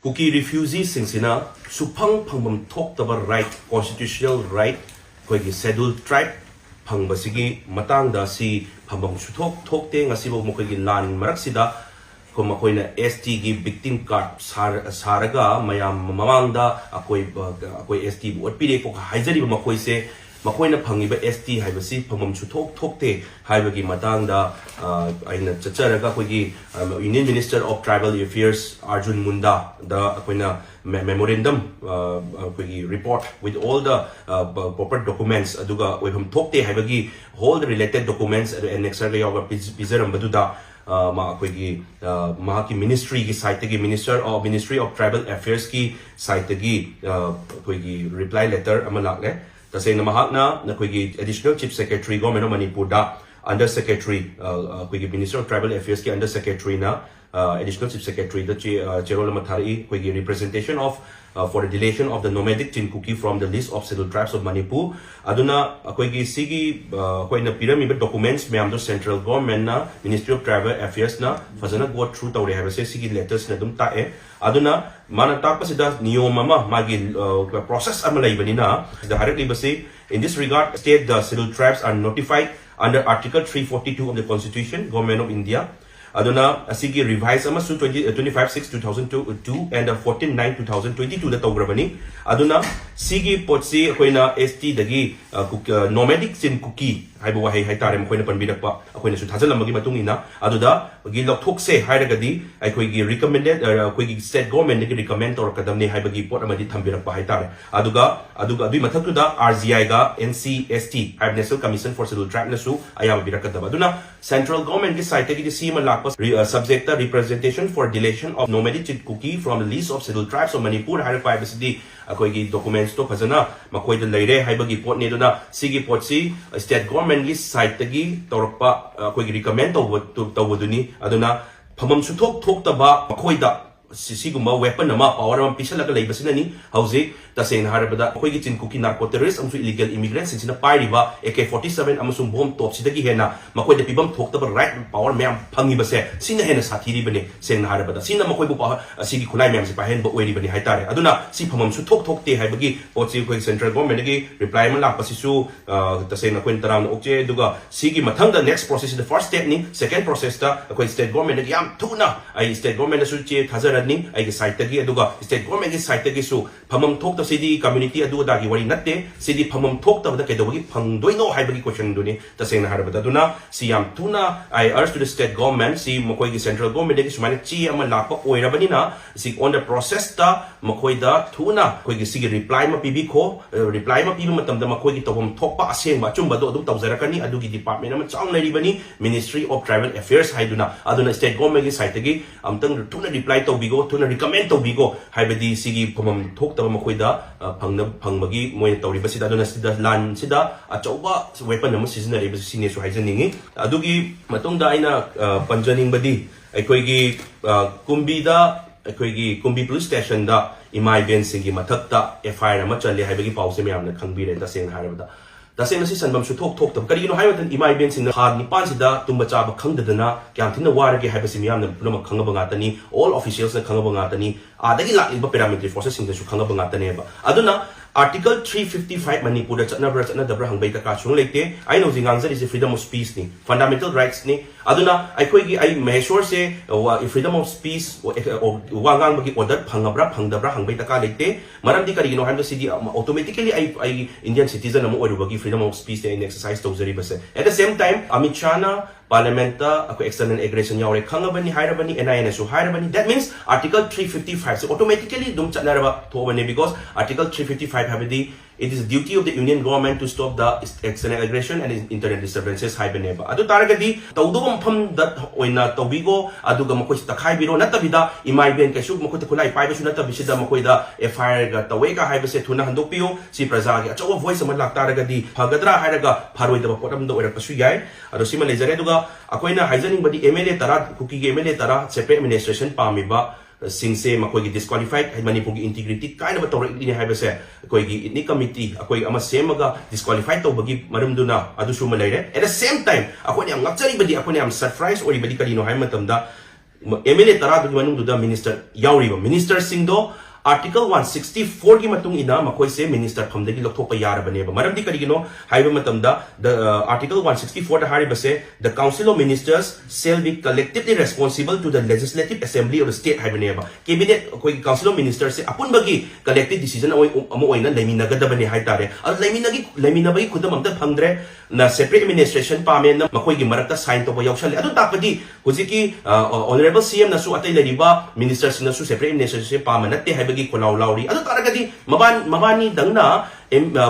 Kuki refugees singsina supang phangbam thokdaba right constitutional right koigi scheduled tribe phangbasigi matangda si phangbam suthok thokte ngasibo mokoigi lan maraksida ko makoina ST gi victim card saraga mayam mamangda akoi ST bu otpire ko haijari makoise makoina phangiba ST haibasi phangbam suthok thokte haibagi matangda aina chacharaga koigi Union Minister of Tribal Affairs Arjun Munda the akoina memorandum koigi report with all the proper documents aduga webham thokte haibagi all the related documents annexer yawa pizaram baduda ma koigi mahaki ministry ki site ki Ministry of Tribal Affairs ki site ki koigi reply letter amalak le taseng na mahakna na koigi additional chief secretary government of Manipur da under secretary koigi Ministry of Tribal Affairs ki under secretary na additional chief secretary the Cherola Mathari koigi representation of for the deletion of the nomadic Chinkuki from the list of scheduled tribes of Manipur aduna koigi sigi koina pyramid documents me amdo central government na Ministry of Tribal Affairs na fazana go through tawre have say sigi letters na dum ta e aduna mana tapasida niyom ama magi process amalai banina the directly base in this regard state the scheduled tribes are notified under article 342 of the Constitution Government of India aduna asigi revise ama su 25/6/2002 and 14/9/2022 da tawgrabani aduna sigi potsi koina ST dagi nomadic Chinkuki haibu wahai haitare mokoina panbirakpa akoina su thajalamagi matungina aduda gi lokthokse hairagadi aikoigi recommended aikoigi state government gi recommend or kadamni haibagi pot amadi thambirakpa haitare aduga adui mathaktuda RGI ga NCST National Commission for Scheduled Tribes na su ayama birakadaba aduna central government gi site gi sima lakpa subject representation for deletion of nomadic Chinkuki from the list of scheduled tribes of Manipur hairpa ibsidi akoigi documents to phajana makoida leire haibagi pot ne duna sigi pot si state government gi site tagi torpa akoigi recommend tawuduni aduna phamam suthok thokta ba makoida siguma weapon ama power ama pisalaga leibasinani hauji taseng harabada akoigi Chinkuki narco terrorists amsu illegal immigrants sinsina pairiba AK47 amasung bomb top sidagi hena makoida pibam thokta ba right power mem phangi base sina hena sathiri bane seng harabada sina makoi bu sigi khulai mem si pahen ba oiri bane haitare aduna si phamam su thokte haibagi potsi koi central government gi reply man lak pasisu taseng na koin tarang okje duga sigi mathang the next process the first step ni second process ta koi state government gi yam thuna ai state government su che thazarani ai gi site gi aduga state government gi site gi su phamam thokta sidi community adu dagi wari natte sidi phamam thokta da kedawagi phangdoino haibagi question duni taseng harabada duna siam tuna I urge to the state government si mokoi gi central government gi sumane chi ama lakpa oirabani na si on the process ta mokoi da tuna koi gi sigi reply ma pibi ko reply ma pibi matam da mokoi gi tawam thokpa aseng ba chumba do adum tawjarakani adu gi department ama chang leribani Ministry of Tribal Affairs haiduna aduna state government gi site gi amtang tuna reply tawbigo tuna recommend tawbigo haibadi sigi phamam thokta mokoi da phangmagi moi tawriba sida duna sida lan sida achauba weapon ama seasonal sine su haijaningi adugi matungda aina panjaning badi aikoigi kumbida aikoigi kumbi police station da imai ben singi mathakta FIR ama chali haibagi pause me amna khangbire da seng harabada taseng nasi sanbam su thok tab karino haibatan imai ben sin ha nipan sida tumba chaba khangdadana kyam thina warage haibasi mi amna pulama khangaba ngatani all officials na khangaba ngatani adagi lakliba paramilitary forces sing su khangaba ngatani ba aduna Article 355 Manipur da chana dabra hangbay ka chung leite ai no jingang is freedom of speech ni fundamental rights ni aduna ai khoi gi ai measure se freedom of speech wangang bagi order phangdabra hangbay ta ka leite maram di kari no han city automatically ai Indian citizen amo oru bagi freedom of speech ni exercise to zari base at the same time Amit Chana Parliament ako external aggression yaure khangabani hairabani NIN su hairabani that means Article 355 so automatically dum chanaraba thobani because Article 355 habidi it is the duty of the Union government to stop the external aggression and internal disturbances haibaneba adu taragadi tawdum pham that oina tawbigo aduga makoi takhai biro natabida imai ben kaisuk makoi khulai paiba su natabisida makoi da FIR ga taweka haibase thuna handokpio si praja gi achawa voice ama lak taragadi phagadra hairaga pharoidaba potam da oira pasu yai adu sima lejare duga akoina haijaning badi MLA tara kuki ge MLA tara separate administration pamiba singse makoigi disqualified Manipur gi integrity kaina ba tawra ini haibase koigi ni committee akoi ama semaga disqualified to bagi marumduna adu suma leire at the same time akoi am ngachari badi akoi am surprise ori badi kalino hai matamda MLA Taradu Manunduda Minister Yauriba, Minister Singdo, Article 164 की मतुंग इना मकोई से minister फमदगी लौथोपा यारबनेबा मरमदी करिगिनो हाइबा मतमदा the Article 164 दा हारिबा से the council of ministers shall be collectively responsible to the legislative assembly of the state हाइबनेबा cabinet कोई council of ministers से अपुनबगी collective decision Amo ओइना लेमिनगदबने हाइतारे अ लेमिनबगी खुदम अमदा फंगद्रे ना separate administration पामे ना मकोई की मरकता साइन तोबा यावशले अदु तापदी हुजिकी honorable CM नसु अतै लेरिबा ministers नसु separate administration पामा नते की कोलाउ लाउरी अदु तारगदी मबानी दंगना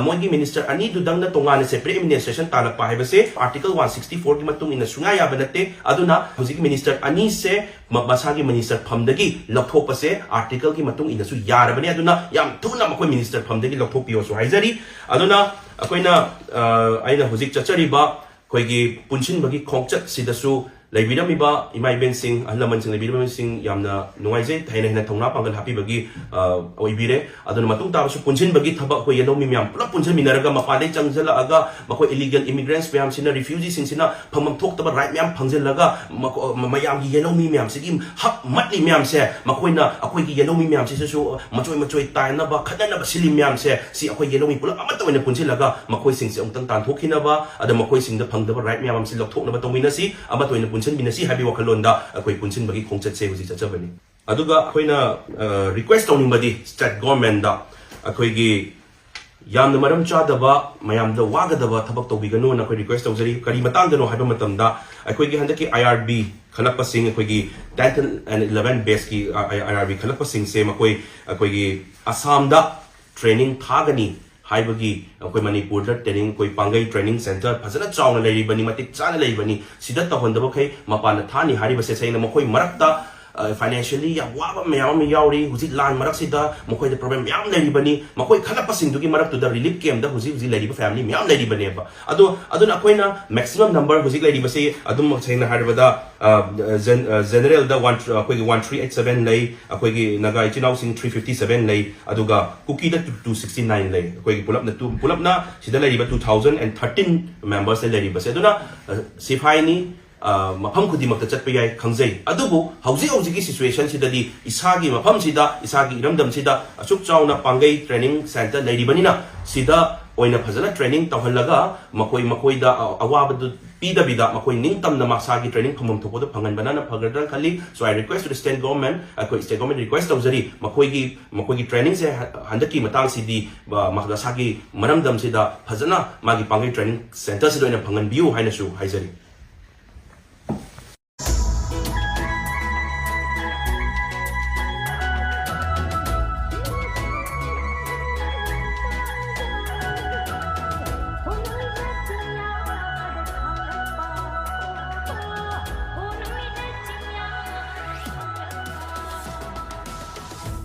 मोगी मिनिस्टर अनि दुदंगना तोंगाने सेपरेट एडमिनिस्ट्रेशन तालक पाहेबसे आर्टिकल 164 की मतुंग इन सुंगा याबनते अदुना हुजिक मिनिस्टर अनि से मसागी मिनिस्टर फमदगी लथोपसे आर्टिकल की मतुंग इन सु यारबने अदुना याम थुना मखोय मिनिस्टर फमदगी लथोपियो सु हाइजरी अदुना अकोइना आइना हुजिक चचरीबा कोइगी पुनसिनबगी खोंगचत सिदसु लेबिरमिबा इमाइबेन सिंह अहलमन सिंह लेबिरमिबा सिंह यामना नुवाइजे थाइना हिना थौना पांगल हापीबगी ओइबिरे अदुन मतुंग ताबसु पुनसिनबगी थबक को येलोमी म्याम पुला पुनसिन मिनरगा मपाले चंगजलागा मको इलीगल इमिग्रेंट्स म्याम सिना रिफ्यूजी सिंसिना फमम थोक्तबा राइट म्याम फंगजलगा मयामगी येलोमी म्याम सिगी हक मटली म्याम से मकोइना अकोइगी येलोमी म्याम सिसु मचोय ताइनबा खदनबा सिलि म्याम से सि अकोइ येलोमी पुला अमत ओइना पुनसिलगा मकोइ सिंग से उंतंग तानथोखिनबा अद मकोइ सिंग द फंगदबा राइट म्याम सि लथोकनबा तोमिनसी अमत ओइना पुनसिन बिनसी हाबी वखलोंदा अकोइ पुनसिन बगी खोंगचत से हुजि चचबनी अदुगा अखोइना रिक्वेस्ट तौनिंगबदी स्टेट गवर्नमेंट दा अखोइगी यामना मरम चादबा मयामदा वागदबा थबक तौबिगनो ना अखोइ रिक्वेस्ट तौजरी करी मतांगदनो हाबा मतमदा अखोइगी हंदकी IRB खलकपा Singh अखोइगी 10th and 11th base की IRB खलकपा सिंह से मकोइ अखोइगी असम दा ट्रेनिंग थागनी हाइबगी अखोइ मणिपुर दा ट्रेनिंग कोई पांगई ट्रेनिंग सेंटर फजना चावना लेरिबनी मतिक चाना लेरिबनी सिदा तहंदबखै मपान थानी हारिबसे सैना मखोइ मरकता फाइनेंशियली या वाबा म्याम याउरी हुजि लान मरकसिदा मखोइ द प्रॉब्लम म्याम लेरिबनी मखोइ खलपसिंदुगी मरकतु द रिलीफ कैम्प दा हुजि लेरिबा फैमिली म्याम लेरिबनेबा अदुन अखोइना मैक्सिमम नंबर हुजि लेरिबसे अदुम सैना हारिबदा जनरल दा 1387 lay अखोइगी नागा इचिनाउ सिंग 357 lay अदुगा कुकी दा 269 lay अखोइगी पुलपना सिदा लेरिबा 2013 मेंबर्स लेरिबसे अदुना सिफाइनी मफम खुदिमक्ता चटप याय खंजै अदुबु हौजिकी सिचुएशन सिददी इसागी मफम सिदा इसागी इरमदम सिदा अचुक चाउना पांगै ट्रेनिंग सेंटर लेरिबनिना सिदा ओइना फजना ट्रेनिंग तहलगा मकोइदा अवाबदु पीदबिदा मकोइ निंगतमना मासागी ट्रेनिंग फमम थोपदो फंगन बनाना फगरदन खली so I request to the state government अकोइ स्टेट गवर्नमेंट रिक्वेस्ट तौजरी मकोइगी ट्रेनिंग से हंदकी मतंग सिदी मासागी मरमदम सिदा फजना मागी पांगै ट्रेनिंग सेंटर सिदोइना फंगन बियु हाइनसु हाइजरी